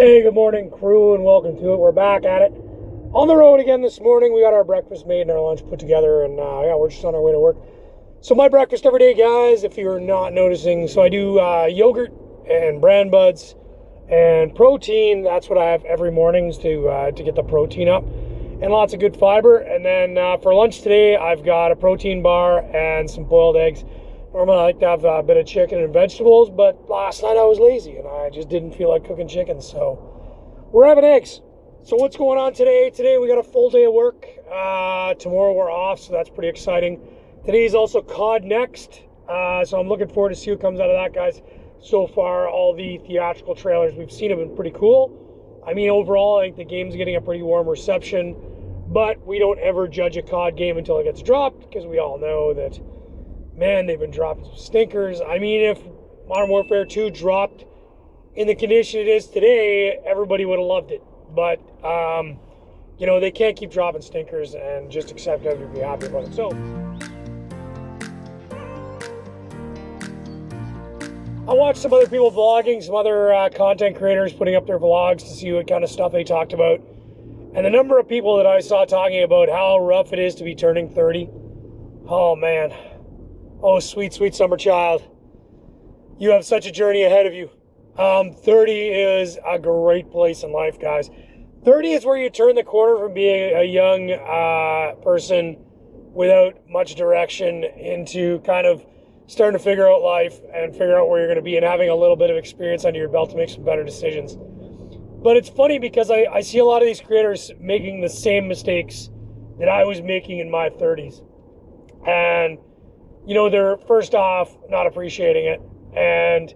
Hey, good morning, crew, and welcome to it. We're back at it. On the road again this morning. We got our breakfast made and our lunch put together, and we're just on our way to work. So my breakfast every day, guys, if you're not noticing, so I do yogurt and bran buds and protein. That's what I have every mornings to get the protein up, and lots of good fiber. And then for lunch today, I've got a protein bar and some boiled eggs. Normally I like to have a bit of chicken and vegetables, but last night I was lazy and I just didn't feel like cooking chicken, so we're having eggs. So what's going on today? Today we got a full day of work. Tomorrow we're off, so that's pretty exciting. Today's also COD Next, so I'm looking forward to see what comes out of that, guys. So far, all the theatrical trailers we've seen have been pretty cool. I mean, overall, I think the game's getting a pretty warm reception, but we don't ever judge a COD game until it gets dropped, because we all know that, man, they've been dropping some stinkers. I mean, if Modern Warfare 2 dropped in the condition it is today, everybody would have loved it. But, they can't keep dropping stinkers and just accept it and be happy about it. So, I watched some other people vlogging, some other content creators putting up their vlogs to see what kind of stuff they talked about. And the number of people that I saw talking about how rough it is to be turning 30. Oh, man. Oh, sweet, sweet summer child. You have such a journey ahead of you. 30 is a great place in life, guys. 30 is where you turn the corner from being a young person without much direction into kind of starting to figure out life and figure out where you're going to be and having a little bit of experience under your belt to make some better decisions. But it's funny because I see a lot of these creators making the same mistakes that I was making in my 30s. And they're first off not appreciating it, and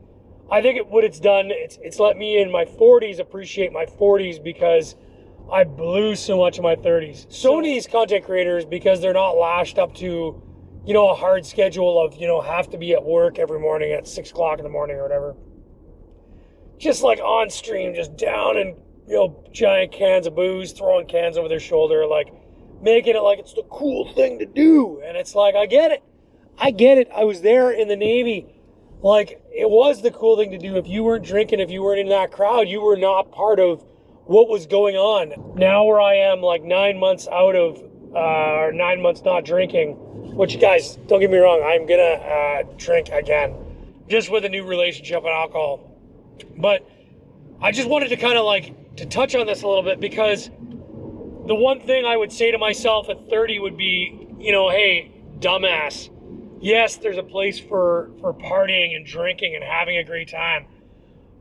I think what it's done, it's let me in my 40s appreciate my 40s because I blew so much in my 30s. So many of these content creators, because they're not lashed up to, a hard schedule of, have to be at work every morning at 6 o'clock in the morning or whatever. Just like on stream, just down in, giant cans of booze, throwing cans over their shoulder, like making it like it's the cool thing to do. And it's like, I get it. I was there in the Navy. Like, it was the cool thing to do. If you weren't drinking, if you weren't in that crowd, you were not part of what was going on. Now where I am, like 9 months out of, or 9 months not drinking, which, guys, don't get me wrong, I'm gonna drink again, just with a new relationship with alcohol. But I just wanted to kind of to touch on this a little bit, because the one thing I would say to myself at 30 would be, hey, dumbass. Yes, there's a place for partying and drinking and having a great time,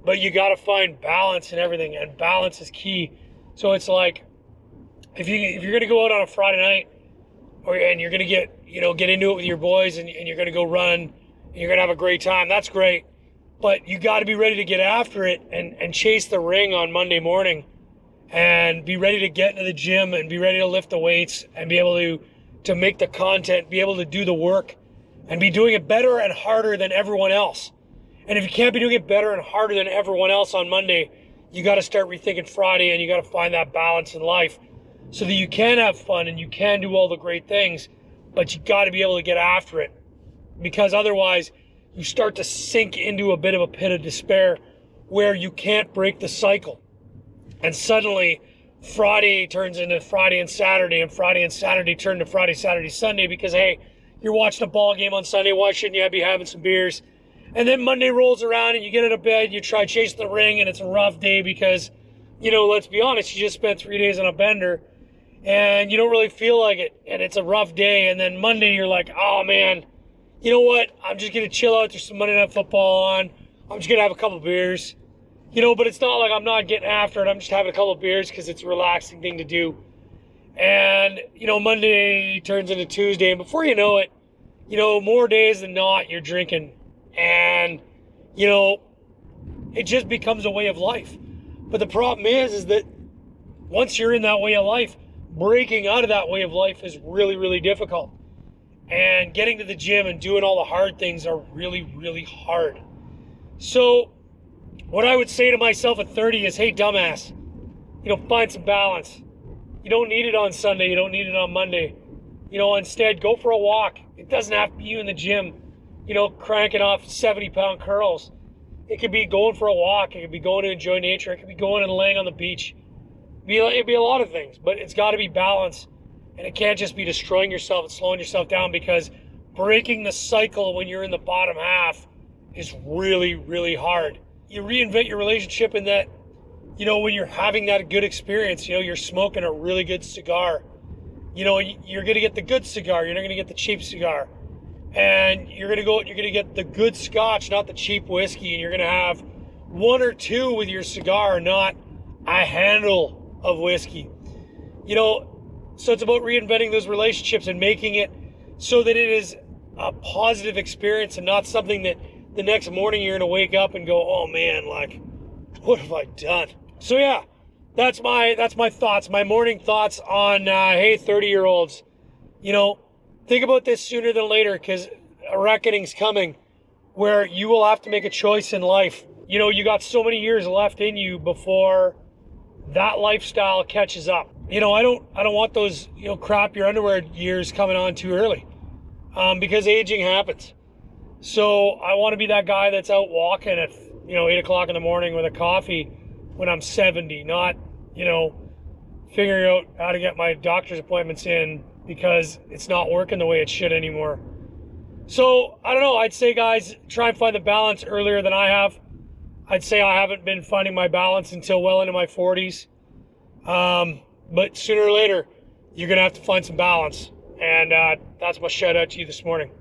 but you got to find balance in everything, and balance is key. So it's like, if you're going to go out on a Friday night, and you're going to get into it with your boys, and you're going to go run, and you're going to have a great time, that's great. But you got to be ready to get after it and chase the ring on Monday morning, and be ready to get into the gym and be ready to lift the weights and be able to make the content, be able to do the work, and be doing it better and harder than everyone else. And if you can't be doing it better and harder than everyone else on Monday, you got to start rethinking Friday, and you got to find that balance in life so that you can have fun and you can do all the great things, but you got to be able to get after it, because otherwise you start to sink into a bit of a pit of despair where you can't break the cycle. And suddenly Friday turns into Friday and Saturday turn to Friday, Saturday, Sunday, because, hey, you're watching a ball game on Sunday, why shouldn't you be having some beers? And then Monday rolls around and you get out of bed, you try chasing the ring, and it's a rough day because, let's be honest, you just spent 3 days on a bender and you don't really feel like it, and it's a rough day. And then Monday you're like, oh man, you know what? I'm just going to chill out. There's some Monday Night Football on. I'm just going to have a couple beers, but it's not like I'm not getting after it. I'm just having a couple beers because it's a relaxing thing to do. And, Monday turns into Tuesday, and before you know it, more days than not, you're drinking. And, it just becomes a way of life. But the problem is that once you're in that way of life, breaking out of that way of life is really, really difficult. And getting to the gym and doing all the hard things are really, really hard. So what I would say to myself at 30 is, hey, dumbass, find some balance. You don't need it on Sunday. You don't need it on Monday. Instead, go for a walk. It doesn't have to be you in the gym, cranking off 70-pound curls. It could be going for a walk. It could be going to enjoy nature. It could be going and laying on the beach. It'd be a lot of things, but it's got to be balanced. And it can't just be destroying yourself and slowing yourself down, because breaking the cycle when you're in the bottom half is really, really hard. You reinvent your relationship in that, you know, when you're having that good experience, you know, you're smoking a really good cigar. You know, you're going to get the good cigar. You're not going to get the cheap cigar. And you're going to get the good scotch, not the cheap whiskey. And you're going to have one or two with your cigar, not a handle of whiskey. You know, so it's about reinventing those relationships and making it so that it is a positive experience and not something that the next morning you're going to wake up and go, oh man, like, what have I done? So yeah, that's my thoughts, my morning thoughts on, hey, 30-year-olds, you know, think about this sooner than later, because a reckoning's coming where you will have to make a choice in life. You know, you got so many years left in you before that lifestyle catches up. You know, I don't want those, you know, crap your underwear years coming on too early, because aging happens. So I want to be that guy that's out walking at, you know, 8 o'clock in the morning with a coffee when I'm 70, not, you know, figuring out how to get my doctor's appointments in because it's not working the way it should anymore. So I don't know, I'd say, guys, try and find the balance earlier than I have. I'd say I haven't been finding my balance until well into my 40s. But sooner or later, you're going to have to find some balance. And that's my shout out to you this morning.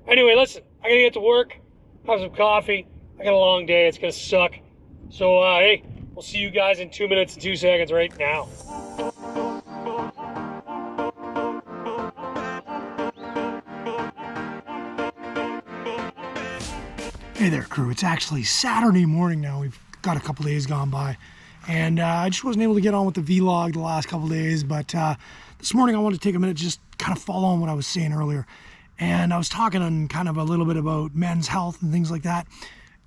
Anyway, listen, I got to get to work, have some coffee. I got a long day. It's going to suck. So, hey, we'll see you guys in 2 minutes and 2 seconds right now. Hey there, crew. It's actually Saturday morning now. We've got a couple days gone by, and I just wasn't able to get on with the vlog the last couple days, but this morning I wanted to take a minute to just kind of follow on what I was saying earlier. And I was talking on kind of a little bit about men's health and things like that.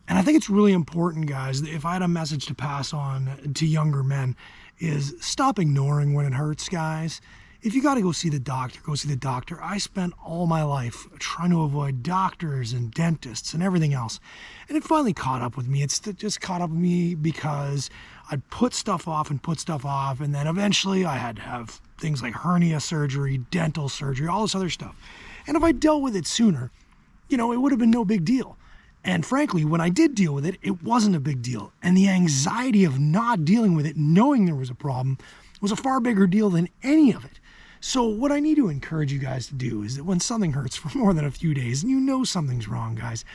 And I think it's really important, guys, if I had a message to pass on to younger men, is stop ignoring when it hurts, guys. If you got to go see the doctor, go see the doctor. I spent all my life trying to avoid doctors and dentists and everything else. And it finally caught up with me. It's just caught up with me because I'd put stuff off. And then eventually I had to have things like hernia surgery, dental surgery, all this other stuff. And if I dealt with it sooner, you know, it would have been no big deal. And frankly, when I did deal with it, it wasn't a big deal. And the anxiety of not dealing with it, knowing there was a problem, was a far bigger deal than any of it. So what I need to encourage you guys to do is that when something hurts for more than a few days and you know something's wrong, guys,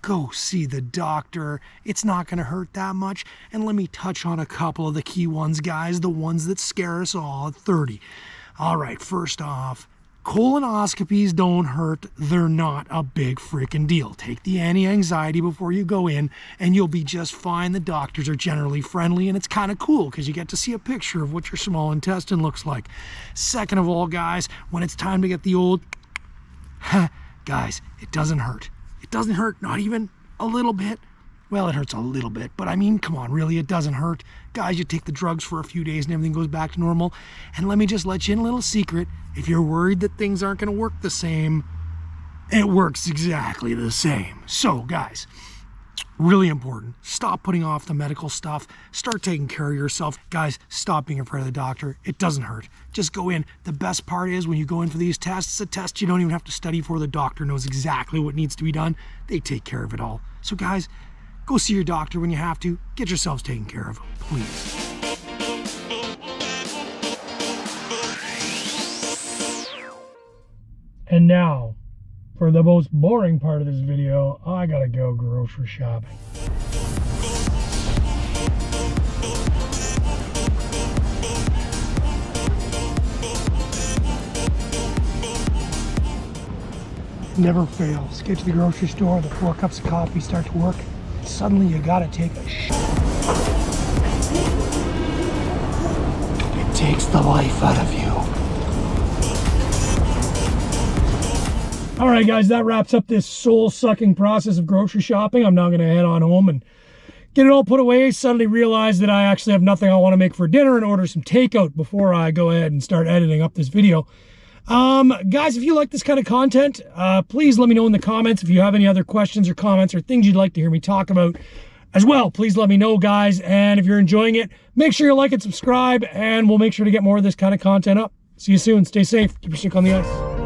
go see the doctor. It's not going to hurt that much. And let me touch on a couple of the key ones, guys, the ones that scare us all at 30. All right, first off, colonoscopies don't hurt. They're not a big freaking deal. Take the anti-anxiety before you go in and you'll be just fine. The doctors are generally friendly and it's kind of cool because you get to see a picture of what your small intestine looks like. Second of all, guys, when it's time to get the old, guys, it doesn't hurt. It doesn't hurt, not even a little bit. Well, it hurts a little bit, but I mean, come on, really, it doesn't hurt. Guys, you take the drugs for a few days and everything goes back to normal. And let me just let you in a little secret. If you're worried that things aren't going to work the same, it works exactly the same. So, guys, really important. Stop putting off the medical stuff. Start taking care of yourself. Guys, stop being afraid of the doctor. It doesn't hurt. Just go in. The best part is when you go in for these tests, it's a test you don't even have to study for. The doctor knows exactly what needs to be done. They take care of it all. So, guys, go see your doctor when you have to. Get yourselves taken care of, please. And now, for the most boring part of this video, I gotta go grocery shopping. Never fails. Get to the grocery store, the 4 cups of coffee start to work. Suddenly you gotta take a shit. It takes the life out of you. All right, guys, that wraps up this soul-sucking process of grocery shopping. I'm now going to head on home and get it all put away. Suddenly realize that I actually have nothing I want to make for dinner and order some takeout before I go ahead and start editing up this video. Guys, if you like this kind of content, please let me know in the comments if you have any other questions or comments or things you'd like to hear me talk about. as well. Please let me know, guys. And if you're enjoying it, make sure you like and subscribe, and we'll make sure to get more of this kind of content up. See you soon. Stay safe. Keep your stick on the ice.